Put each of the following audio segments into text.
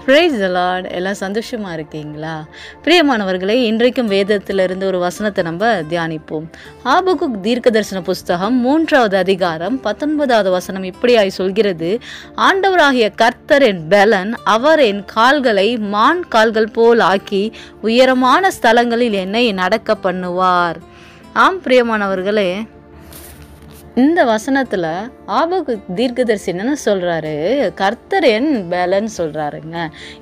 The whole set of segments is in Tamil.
Praise the Lord. எல்லாம் சந்தோஷமா இருக்கீங்களா? பிரியமானவர்களே, இன்றைக்கும் வேதத்திலிருந்து ஒரு வசனத்தை நம்ம தியானிப்போம். ஆபகுக் தீர்க்கதரிசன புஸ்தகம் 3வது அதிகாரம் 19வது வசனம் இப்படியாய் சொல்கிறது: ஆண்டவராகிய கர்த்தர் என் பெலன், அவர் என் கால்களை மான் கால்கள் போல் ஆக்கி உயரமான ஸ்தலங்களில் என்னை நடக்க பண்ணுவார். ஆம் பிரியமானவர்களே, இந்த வசனத்தில் ஆபகுக் தீர்க்கதரிசி என்ன சொல்கிறாரு? கர்த்தர் என் பெலன் சொல்கிறாருங்க.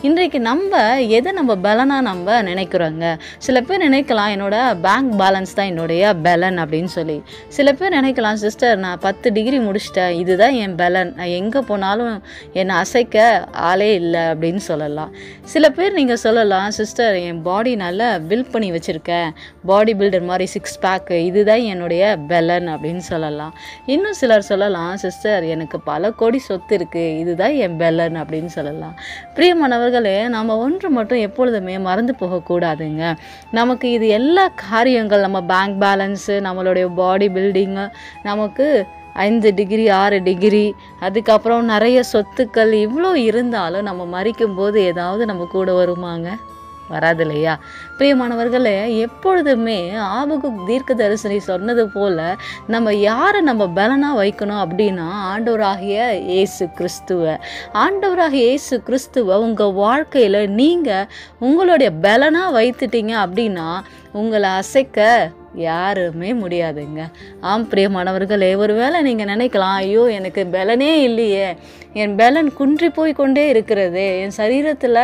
இன்றைக்கு நம்ம எதை நம்ம பெலனாக நம்ம நினைக்கிறோங்க? சில பேர் நினைக்கலாம் என்னோட பேங்க் பேலன்ஸ் தான் என்னுடைய பெலன் அப்படின்னு சொல்லி. சில பேர் நினைக்கலாம், சிஸ்டர் நான் 10 டிகிரி முடிச்சிட்டேன், இதுதான் என் பெலன், நான் எங்கே போனாலும் என்னை அசைக்க ஆளே இல்லை அப்படின்னு சொல்லலாம். சில பேர் நீங்கள் சொல்லலாம், சிஸ்டர் என் பாடி நல்லா பில்ட் பண்ணி வச்சுருக்கேன், பாடி பில்டர் மாதிரி 6 பேக்கு, இதுதான் என்னுடைய பெலன் அப்படின்னு சொல்லலாம். இன்னும் சிலர் சொல்லலாம், சிஸ்டர் எனக்கு பல கோடி சொத்து இருக்குது, இதுதான் என் பெலன் அப்படின்னு சொல்லலாம். பிரியமானவர்களே, நம்ம ஒன்று மட்டும் எப்பொழுதுமே மறந்து போகக்கூடாதுங்க. நமக்கு இது எல்லா காரியங்கள், நம்ம பேங்க் பேலன்ஸு, நம்மளுடைய பாடி பில்டிங்கு, நமக்கு 5 டிகிரி 6 டிகிரி, அதுக்கப்புறம் நிறைய சொத்துக்கள் இவ்வளோ இருந்தாலும் நம்ம மறிக்கும்போது ஏதாவது நம்ம கூட வருமாங்க? வராது இல்லையா? பிரியமானவர்களே, எப்பொழுதுமே ஆபகுக் தீர்க்கதரிசி சொன்னது போல் நம்ம யாரை நம்ம பலனாக வைக்கணும் அப்படின்னா ஆண்டவராகிய இயேசு கிறிஸ்துவை. ஆண்டவராகிய இயேசு கிறிஸ்துவை உங்கள் வாழ்க்கையில் நீங்கள் உங்களுடைய பலனாக வைத்துட்டீங்க அப்படின்னா உங்களை அசைக்க யாருமே முடியாதுங்க. ஆம் பிரியமானவர்களே, ஒருவேளை நீங்கள் நினைக்கலாம், ஐயோ எனக்கு பலனே இல்லையே, என் பலன் குன்றி போய் கொண்டே இருக்கிறது, என் சரீரத்தில்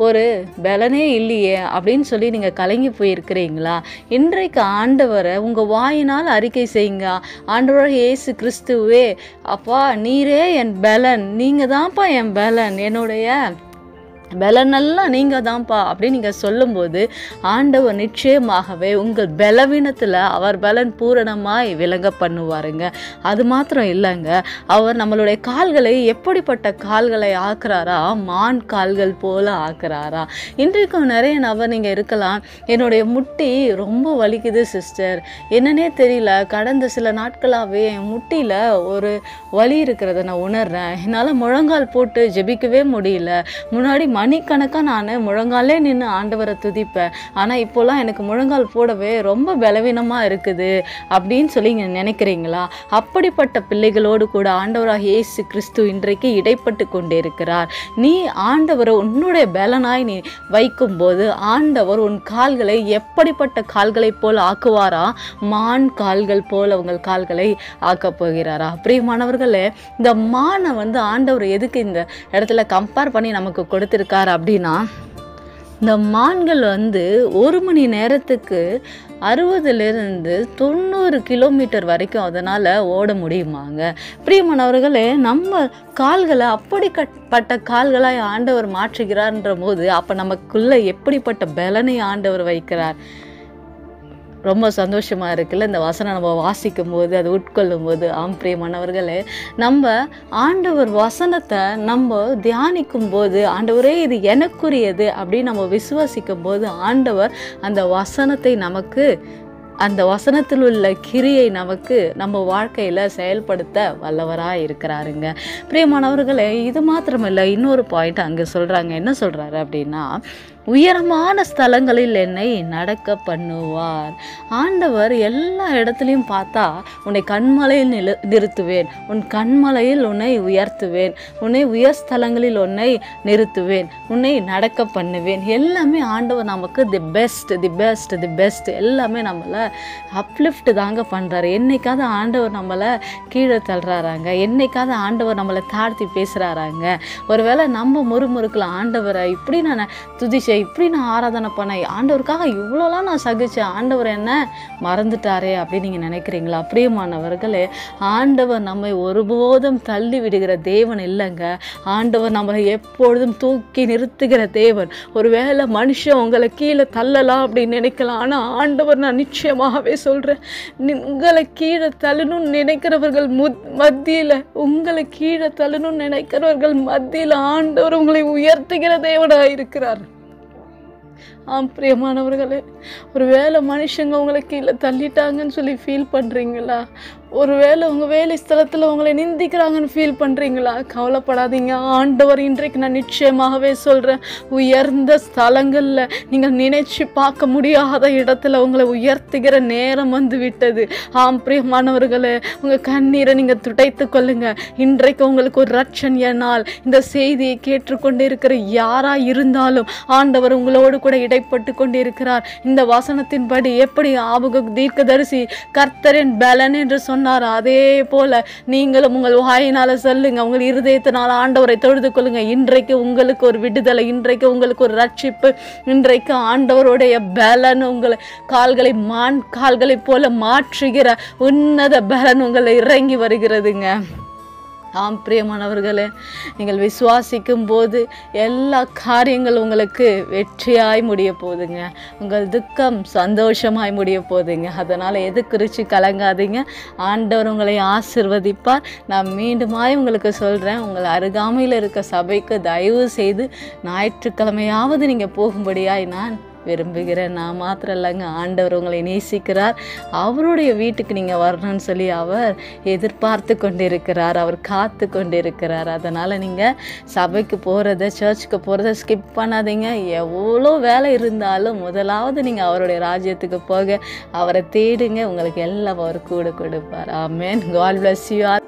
ஒரு பலனே இல்லையே அப்படின்னு சொல்லி நீங்கள் கலங்கி போயிருக்கிறீங்களா? இன்றைக்கு ஆண்டவரை உங்கள் வாயினால் அறிக்கை செய்யுங்க. ஆண்டவராகிய இயேசு கிறிஸ்துவே, அப்பா நீரே என் பலன், நீங்கள் தான்ப்பா என் பலன், என்னுடைய பலனெல்லாம் நீங்கள் தான்ப்பா அப்படின்னு நீங்கள் சொல்லும்போது ஆண்டவர் நிச்சயமாகவே உங்கள் பலவீனத்தில் அவர் பலன் பூரணமாய் விளங்க பண்ணுவாருங்க. அது மாத்திரம் இல்லைங்க, அவர் நம்மளுடைய கால்களை எப்படிப்பட்ட கால்களை ஆக்குறாரா? மான் கால்கள் போல ஆக்குறாரா? இன்றைக்கும் நிறைய நபர் நீங்கள் இருக்கலாம், என்னுடைய முட்டி ரொம்ப வலிக்குது சிஸ்டர், என்னன்னே தெரியல, கடந்த சில நாட்களாகவே என் முட்டியில் ஒரு வலி இருக்கிறத நான் உணர்றேன், என்னால் முழங்கால் போட்டு ஜெபிக்கவே முடியல, முன்னாடி மணிக்கணக்காக நான் முழங்காலே நின்று ஆண்டவரை துதிப்பேன், ஆனால் இப்போலாம் எனக்கு முழங்கால் போடவே ரொம்ப பலவீனமாக இருக்குது அப்படின்னு சொல்லி நீங்கள் நினைக்கிறீங்களா? அப்படிப்பட்ட பிள்ளைகளோடு கூட ஆண்டவராகிய இயேசு கிறிஸ்து இன்றைக்கு இடைப்பட்டு கொண்டே இருக்கிறார். நீ ஆண்டவரை உன்னுடைய பலனாய் நீ வைக்கும்போது ஆண்டவர் உன் கால்களை எப்படிப்பட்ட கால்களை போல் ஆக்குவாரா? மான் கால்கள் போல் உங்கள் கால்களை ஆக்கப் போகிறாரா? பிரியமானவர்களே, இந்த மானை ஆண்டவர் எதுக்கு இந்த இடத்துல கம்பேர் பண்ணி நமக்கு கொடுத்திருக்கார் அப்படின்னா, இந்த மான்கள் 1 மணி நேரத்துக்கு 60லிருந்து 90 கிலோமீட்டர் வரைக்கும் அதனால் ஓட முடியுமாங்க. பிரியமானவர்களே, நம்ம கால்களை அப்படிப்பட்ட கால்களாய் ஆண்டவர் மாற்றுகிறார்ன்ற போது அப்போ நமக்குள்ளே எப்படிப்பட்ட பலனை ஆண்டவர் வைக்கிறார்? ரொம்ப சந்தோஷமாக இருக்குல்ல இந்த வசனம் நம்ம வாசிக்கும் போது, அது உட்கொள்ளும் போது. ஆம் பிரியமானவர்களே, நம்ம ஆண்டவர் வசனத்தை நம்ம தியானிக்கும் போது, ஆண்டவரே இது எனக்குரியது அப்படின்னு நம்ம விசுவாசிக்கும் போது ஆண்டவர் அந்த வசனத்தை நமக்கு, அந்த வசனத்தில் உள்ள கிரியை நமக்கு நம்ம வாழ்க்கையில் செயல்படுத்த வல்லவராக இருக்கிறாருங்க. பிரியமானவர்களே, இது மாத்திரமில்லை, இன்னொரு பாயிண்ட் அங்கே சொல்கிறாங்க. என்ன சொல்கிறாரு அப்படின்னா, உயரமான ஸ்தலங்களில் என்னை நடக்க பண்ணுவார். ஆண்டவர் எல்லா இடத்துலையும் பார்த்தா உன்னை கண்மலையில் நிறுத்துவேன், உன் கண்மலையில் உன்னை உயர்த்துவேன், உன்னை உயர் ஸ்தலங்களில் உன்னை நிறுத்துவேன், உன்னை நடக்க பண்ணுவேன். எல்லாமே ஆண்டவர் நமக்கு தி பெஸ்ட் எல்லாமே நம்மளை அப்லிஃப்ட் தாங்க பண்ணுறாரு. என்னைக்காவது ஆண்டவர் நம்மளை கீழே தள்ளுறாராங்க? என்னைக்காவது ஆண்டவர் நம்மளை தாழ்த்தி பேசுகிறாராங்க? ஒருவேளை நம்ம முறுமுறுக்கலாம், ஆண்டவரை இப்படி நான் துதிச்சேன், இப்படி நான் ஆராதனை பண்ணேன், ஆண்டவருக்காக இவ்வளோலாம் நான் சகிச்சேன், ஆண்டவர் என்ன மறந்துட்டாரே அப்படின்னு நீங்கள் நினைக்கிறீங்களா? பிரியமானவர்களே, ஆண்டவர் நம்மை ஒருபோதும் தள்ளி விடுகிற தேவன் இல்லைங்க. ஆண்டவர் நம்மளை எப்பொழுதும் தூக்கி நிறுத்துகிற தேவன். ஒருவேளை மனுஷன் உங்களை கீழே தள்ளலாம் அப்படின்னு நினைக்கலாம், ஆனால் ஆண்டவர், நான் நிச்சயமாகவே சொல்கிறேன், உங்களை கீழே தள்ளணும்னு நினைக்கிறவர்கள் மத்தியில், உங்களை கீழே தள்ளணும்னு நினைக்கிறவர்கள் மத்தியில் ஆண்டவர் உங்களை உயர்த்துகிற தேவனாக இருக்கிறார். பிரியமானவர்களே, ஒரு வேளை மனுஷங்க உங்களை கீழே தள்ளிட்டாங்கன்னு சொல்லி ஃபீல் பண்ணுறீங்களா? ஒரு வேளை உங்கள் வேலை ஸ்தலத்தில் உங்களை நிந்திக்கிறாங்கன்னு ஃபீல் பண்ணுறீங்களா? கவலைப்படாதீங்க. ஆண்டவர் இன்றைக்கு நான் நிச்சயமாகவே சொல்கிறேன், உயர்ந்த ஸ்தலங்களில் நீங்கள் நினைச்சு பார்க்க முடியாத இடத்துல உங்களை உயர்த்துகிற நேரம் வந்து விட்டது. பிரியமானவர்களே, உங்கள் கண்ணீரை நீங்கள் துடைத்து கொள்ளுங்க. இன்றைக்கு உங்களுக்கு ஒரு ரட்சணிய நாள். இந்த செய்தியை கேட்டுக்கொண்டு இருக்கிற யாராக இருந்தாலும் ஆண்டவர் உங்களோடு கூட இடைப்பட்டு கொண்டு இருக்கிறார். இந்த வசனத்தின்படி எப்படி ஆபகுக் தீர்க்கதரிசி கர்த்தரின் பலன் என்று சொன்னார், அதே போல நீங்களும் உங்கள் வாயினால சொல்லுங்க, உங்கள் இருதயத்தினால் ஆண்டவரை தொழுது கொள்ளுங்க. இன்றைக்கு உங்களுக்கு ஒரு விடுதலை, இன்றைக்கு உங்களுக்கு ஒரு ரட்சிப்பு, இன்றைக்கு ஆண்டவருடைய பலன் உங்களை கால்களை மான் கால்களை போல மாற்றுகிற உன்னத பலன் உங்களை இறங்கி வருகிறதுங்க. பிரியமானவர்களே, நீங்கள் விசுவாசிக்கும் போது எல்லா காரியங்களும் உங்களுக்கு வெற்றியாய் முடிய போகுதுங்க. உங்கள் துக்கம் சந்தோஷமாய் முடிய போகுதுங்க. அதனால் எது குறித்து கலங்காதீங்க. ஆண்டவர் உங்களை ஆசிர்வதிப்பார். நான் மீண்டுமாய் உங்களுக்கு சொல்கிறேன், உங்கள் அருகாமையில் இருக்க சபைக்கு தயவு செய்து ஞாயிற்றுக்கிழமையாவது நீங்கள் போகும்படியாய் நான் விரும்புகிறேன். நான் மாத்திரம் இல்லைங்க, ஆண்டவர் உங்களை நேசிக்கிறார். அவருடைய வீட்டுக்கு நீங்கள் வரணும்னு சொல்லி அவர் எதிர்பார்த்து கொண்டிருக்கிறார், அவர் காத்து கொண்டிருக்கிறார். அதனால் நீங்கள் சபைக்கு போகிறத, சர்ச்சுக்கு போகிறத ஸ்கிப் பண்ணாதீங்க. எவ்வளோ வேலை இருந்தாலும் முதலாவது நீங்கள் அவருடைய ராஜ்யத்துக்கு போக அவரை தேடுங்க. உங்களுக்கு எல்லாம் அவர் கூட கொடுப்பார். ஆமென். God bless you all.